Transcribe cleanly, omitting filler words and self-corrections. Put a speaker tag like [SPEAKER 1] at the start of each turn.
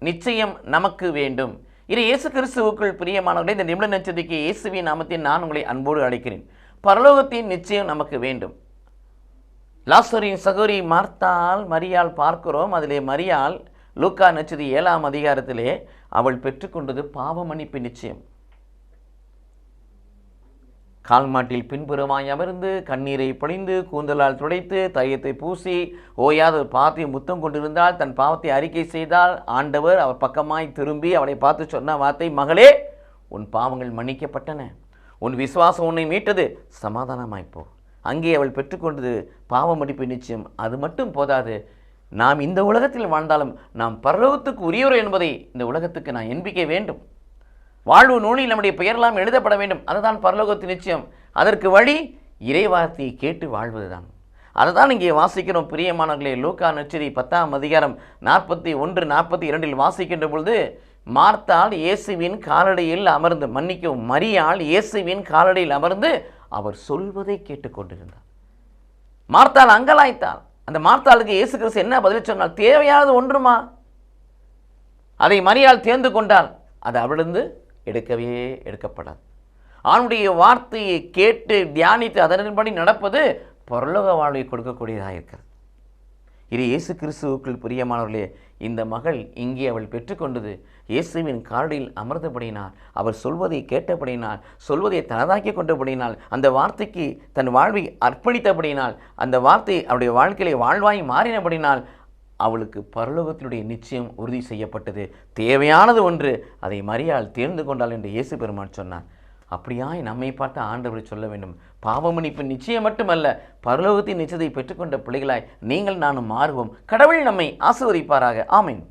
[SPEAKER 1] நிச்சயம் நமக்கு வேண்டும். இது இயேசு கிறிஸ்துவுக்குள் பிரியமானவர்களே, இந்த நிமிட நட்சத்திரக்கு இயேசுவின் நாமத்தில் நான் உங்களை அன்போடு அழைக்கிறேன். பரலோகத்தின் நிச்சயம் நமக்கு வேண்டும். லாசரின் சகோதரி மார்த்தாள் மரியாள் பார்க்கிறோம். அதிலே மரியாள் லூக்கா நட்சத்திர 7ஆம் அதிகாரத்திலே அவள் பெற்றுக்கொண்டது பாவ மன்னிப்பு நிச்சயம். கால்மாட்டில் பின்புறமாய் அமர்ந்து கண்ணீரை பொழிந்து கூந்தலால் துடைத்து தையத்தை பூசி ஓயாத ஒரு பாவத்தை முத்தம் கொண்டிருந்தால், தன் பாவத்தை அறிக்கை செய்தால், ஆண்டவர் அவர் பக்கமாய் திரும்பி அவளை பார்த்து சொன்ன வார்த்தை, மகளே, உன் பாவங்கள் மன்னிக்கப்பட்டன, உன் விசுவாசம் உன்னை மீட்டது, சமாதானமாய்ப்போ. அங்கே அவள் பெற்றுக்கொண்டது பாவ மன்னிப்பு நிச்சயம். அது மட்டும் போதாது, நாம் இந்த உலகத்தில் வாழ்ந்தாலும் நாம் பரலோகத்துக்கு உரியவர் என்பதை இந்த உலகத்துக்கு நான் எண்பிக்க வேண்டும். வாழ்வு நூலில் நம்முடைய பெயரெல்லாம் எழுதப்பட வேண்டும். அதுதான் பரலோகத்தின் நிச்சயம். அதற்கு வழி இறைவார்த்தையை கேட்டு வாழ்வதுதான். அதை தான் இங்கே வாசிக்கிறோம் பிரியமானவர்களே. லூக்கா நட்சத்திர 10ஆம் அதிகாரம் 41, 42 வாசிக்கின்ற பொழுது, மார்த்தாள் இயேசுவின் காலடியில் அமர்ந்து, மரியாள் இயேசுவின் காலடியில் அமர்ந்து அவர் சொல்வதை கேட்டுக்கொண்டிருந்தார். மார்த்தாள் அங்கலாய்த்தாள். அந்த மார்த்தாளுக்கு இயேசு கிறிஸ்து என்ன பதில் சொன்னால், தேவையானது ஒன்றுமா, அதை மரியாள் தேர்ந்து கொண்டால் அது அவளிருந்து எடுக்கப்படாது. அவனுடைய வார்த்தையை கேட்டு தியானித்து அதன்படி நடப்பது பரலோக வாழ்வை கொடுக்கக்கூடியதாக இருக்கிறது. இது இயேசு கிறிஸ்துவுக்குள் பிரியமானவர்களே, இந்த மகள் இங்கே அவள் பெற்றுக்கொண்டது இயேசுவின் காலடியில் அமர்ந்தபடியினால், அவர் சொல்வதை கேட்டபடியினால், சொல்வதை தனதாக்கி கொண்டபடியினால், அந்த வார்த்தைக்கு தன் வாழ்வை அர்ப்பணித்தபடியினால், அந்த வார்த்தை அவருடைய வாழ்க்கையிலே வாழ்வாய் மாறினபடினால் அவளுக்கு பரலோகத்தினுடைய நிச்சயம் உறுதி செய்யப்பட்டது. தேவையானது ஒன்று, அதை மரியாள் தேர்ந்து கொண்டாள் என்று இயேசு பெருமான் சொன்னார். அப்படியாய் நம்மை பார்த்து ஆண்டவர் சொல்ல வேண்டும், பாவ மன்னிப்பு நிச்சயம் மட்டுமல்ல, பரலோகத்தின் நிச்சயத்தை பெற்றுக்கொண்ட பிள்ளைகளாய் நீங்கள் நானும் மாறுவோம். கடவுள் நம்மை ஆசீர்வதிப்பாராக. ஆமென்.